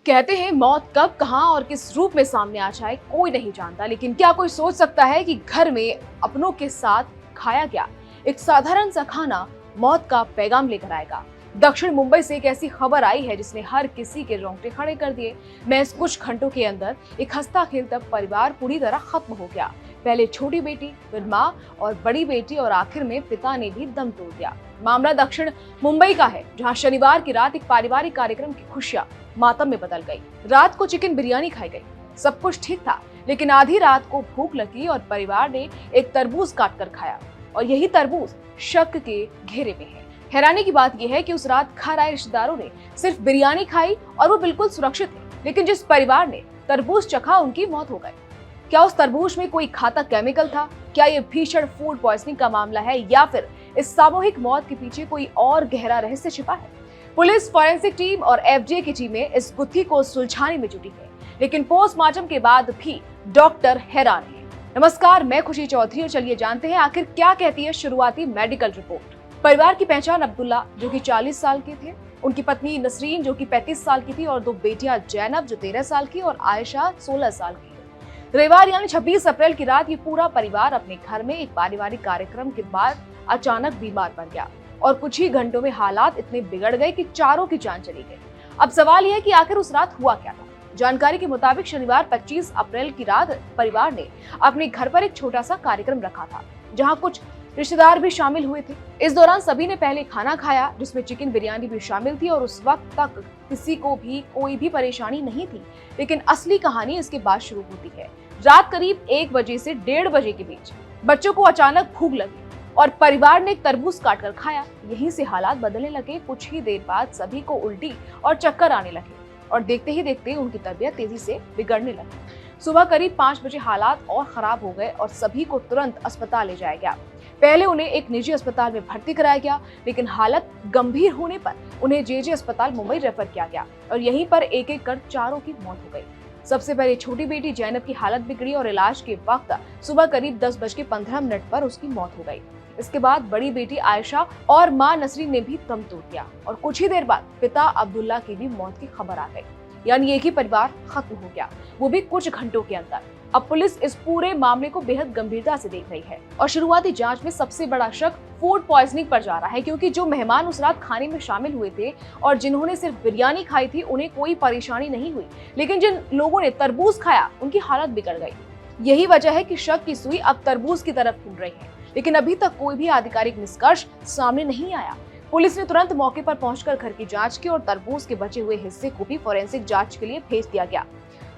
कहते हैं मौत कब, कहां और किस रूप में सामने आ जाए कोई नहीं जानता, लेकिन क्या कोई सोच सकता है कि घर में अपनों के साथ खाया गया एक साधारण सा खाना मौत का पैगाम लेकर आएगा। दक्षिण मुंबई से एक ऐसी खबर आई है जिसने हर किसी के रोंगटे खड़े कर दिए। महज कुछ घंटों के अंदर एक हंसता खेलता परिवार पूरी तरह खत्म हो गया। पहले छोटी बेटी, फिर माँ और बड़ी बेटी और आखिर में पिता ने भी दम तोड़ दिया। मामला दक्षिण मुंबई का है, जहां शनिवार की रात एक पारिवारिक कार्यक्रम की खुशियां मातम में बदल गई। रात को चिकन बिरयानी खाई गई, सब कुछ ठीक था, लेकिन आधी रात को भूख लगी और परिवार ने एक तरबूज काट कर खाया, और यही तरबूज शक के घेरे में है। हैरानी की बात यह है कि उस रात घर आए रिश्तेदारों ने सिर्फ बिरयानी खाई और वो बिल्कुल सुरक्षित थे, लेकिन जिस परिवार ने तरबूज चखा उनकी मौत हो गई। क्या उस तरबूज में कोई घातक केमिकल था? क्या ये भीषण फूड पॉइजनिंग का मामला है, या फिर इस सामूहिक मौत के पीछे कोई और गहरा रहस्य छिपा है? पुलिस, फॉरेंसिक टीम और एफडीए की टीमें इस गुत्थी को सुलझाने में जुटी है, लेकिन पोस्टमार्टम के बाद भी डॉक्टर हैरान हैं। नमस्कार, मैं खुशी चौधरी और चलिए जानते हैं आखिर क्या कहती है शुरुआती मेडिकल रिपोर्ट। परिवार की पहचान अब्दुल्ला, जो कि 40 साल के थे, उनकी पत्नी नसरीन, जो कि 35 साल की थी, और दो बेटियां जैनब, जो 13 साल की, और आयशा 16 साल की। रविवार यानी 26 अप्रैल की रात ये पूरा परिवार अपने घर में एक पारिवारिक कार्यक्रम के बाद अचानक बीमार पड़ गया, और कुछ ही घंटों में हालात इतने बिगड़ गए कि चारों की जान चली गई। अब सवाल यह है कि आखिर उस रात हुआ क्या था। जानकारी के मुताबिक शनिवार 25 अप्रैल की रात परिवार ने अपने घर पर एक छोटा सा कार्यक्रम रखा था, जहां कुछ रिश्तेदार भी शामिल हुए थे। इस दौरान सभी ने पहले खाना खाया, जिसमें चिकन बिरयानी भी शामिल थी, और उस वक्त तक किसी को भी कोई भी परेशानी नहीं थी। लेकिन असली कहानी इसके बाद शुरू होती है। रात करीब 1 बजे से 1:30 बजे के बीच बच्चों को अचानक भूख लगी और परिवार ने एक तरबूज काट कर खाया। यहीं से हालात बदलने लगे। कुछ ही देर बाद सभी को उल्टी और चक्कर आने लगे, और देखते ही देखते उनकी तबीयत तेजी से बिगड़ने लगी। सुबह करीब 5 बजे हालात और खराब हो गए और सभी को तुरंत अस्पताल ले जाया गया। पहले उन्हें एक निजी अस्पताल में भर्ती कराया गया, लेकिन हालत गंभीर होने पर उन्हें जेजे अस्पताल मुंबई रेफर किया गया, और यहीं पर एक एक कर चारों की मौत हो गई। सबसे पहले छोटी बेटी जैनब की हालत बिगड़ी और इलाज के वक्त सुबह करीब 10:15 पर उसकी मौत हो गई। इसके बाद बड़ी बेटी आयशा और मां नसरीन ने भी दम तोड़ दिया, और कुछ ही देर बाद पिता अब्दुल्ला की भी मौत की खबर आ गई। यानी एक ही परिवार खत्म हो गया, वो भी कुछ घंटों के अंदर। अब पुलिस इस पूरे मामले को बेहद गंभीरता से देख रही है, और शुरुआती जांच में सबसे बड़ा शक फूड पॉइजनिंग पर जा रहा है, क्योंकि जो मेहमान उस रात खाने में शामिल हुए थे और जिन्होंने सिर्फ बिरयानी खाई थी उन्हें कोई परेशानी नहीं हुई, लेकिन जिन लोगों ने तरबूज खाया उनकी हालत बिगड़ गई। यही वजह है कि शक की सुई अब तरबूज की तरफ घूम रही है, लेकिन अभी तक कोई भी आधिकारिक निष्कर्ष सामने नहीं आया। पुलिस ने तुरंत मौके पर पहुंचकर घर की जांच की और तरबूज के बचे हुए हिस्से को भी फॉरेंसिक जांच के लिए भेज दिया गया।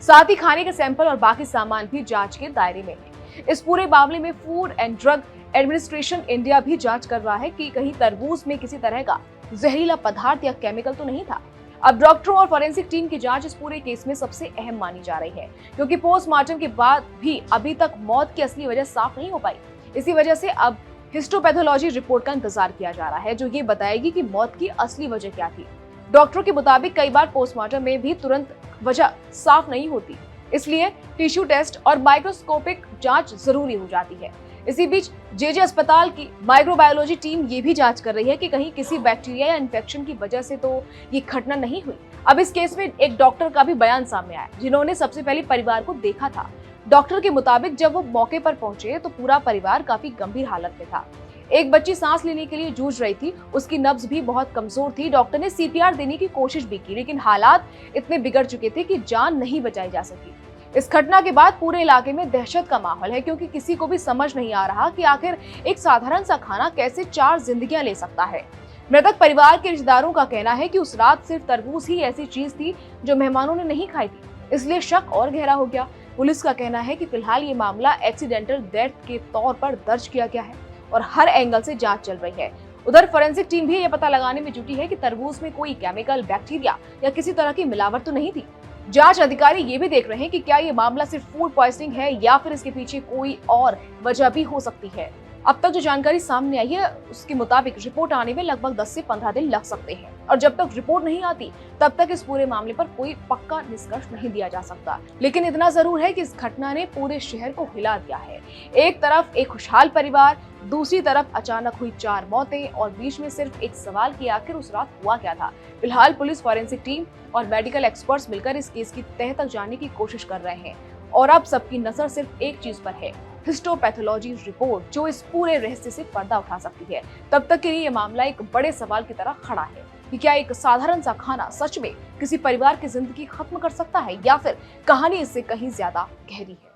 साथ ही खाने के सैंपल और बाकी सामान भी जांच के दायरे में है। इस पूरे मामले में food and drug administration India भी जांच कर रहा है कि कहीं तरबूज में किसी तरह का जहरीला पदार्थ या केमिकल तो नहीं था। अब डॉक्टरों और फॉरेंसिक टीम की जांच इस पूरे केस में सबसे अहम मानी जा रही है, क्योंकि पोस्टमार्टम के बाद भी अभी तक मौत की असली वजह साफ नहीं हो पाई। इसी वजह से अब हिस्टोपैथोलॉजी रिपोर्ट का इंतजार किया जा रहा है, जो ये बताएगी कि मौत की असली वजह क्या थी। डॉक्टरों के मुताबिक कई बार पोस्टमार्टम में भी तुरंत वजह साफ नहीं होती, इसलिए टिश्यू टेस्ट और माइक्रोस्कोपिक जांच जरूरी हो जाती है। इसी बीच जेजे अस्पताल की माइक्रोबायोलॉजी टीम ये भी जांच कर रही है कि कहीं किसी बैक्टीरिया या इन्फेक्शन की वजह से तो ये घटना नहीं हुई। अब इस केस में एक डॉक्टर का भी बयान सामने आया, जिन्होंने सबसे पहले परिवार को देखा था। डॉक्टर के मुताबिक जब वो मौके पर पहुंचे तो पूरा परिवार काफी गंभीर हालत में था। एक बच्ची सांस लेने के लिए जूझ रही थी, उसकी नब्ज भी बहुत कमजोर थी। डॉक्टर ने सीपीआर देने की कोशिश भी की, लेकिन हालात इतने बिगड़ चुके थे कि जान नहीं बचाई जा सकी। इस घटना के बाद पूरे इलाके में दहशत का माहौल है, क्योंकि किसी को भी समझ नहीं आ रहा कि आखिर एक साधारण सा खाना कैसे 4 जिंदगियां ले सकता है। मृतक परिवार के रिश्तेदारों का कहना है कि उस रात सिर्फ तरबूज ही ऐसी चीज थी जो मेहमानों ने नहीं खाई थी, इसलिए शक और गहरा हो गया। पुलिस का कहना है कि फिलहाल ये मामला एक्सीडेंटल डेथ के तौर पर दर्ज किया गया है और हर एंगल से जांच चल रही है। उधर फोरेंसिक टीम भी ये पता लगाने में जुटी है कि तरबूज में कोई केमिकल, बैक्टीरिया या किसी तरह की मिलावट तो नहीं थी। जांच अधिकारी ये भी देख रहे हैं कि क्या ये मामला सिर्फ फूड पॉइजनिंग है या फिर इसके पीछे कोई और वजह भी हो सकती है। अब तक जो जानकारी सामने आई है उसके मुताबिक रिपोर्ट आने में लगभग 10 से 15 दिन लग सकते हैं। और जब तक रिपोर्ट नहीं आती तब तक इस पूरे मामले पर कोई पक्का निष्कर्ष नहीं दिया जा सकता। लेकिन इतना जरूर है कि इस घटना ने पूरे शहर को हिला दिया है। एक तरफ एक खुशहाल परिवार, दूसरी तरफ अचानक हुई 4 मौतें और बीच में सिर्फ एक सवाल कि आखिर उस रात हुआ क्या था। फिलहाल पुलिस, फॉरेंसिक टीम और मेडिकल एक्सपर्ट्स मिलकर इस केस की तह तक जानने की कोशिश कर रहे हैं और अब सबकी नजर सिर्फ एक चीज पर है, हिस्टोपैथोलॉजी रिपोर्ट, जो इस पूरे रहस्य से पर्दा उठा सकती है। तब तक के लिए ये मामला एक बड़े सवाल की तरह खड़ा है कि क्या एक साधारण सा खाना सच में किसी परिवार की जिंदगी खत्म कर सकता है या फिर कहानी इससे कहीं ज्यादा गहरी है।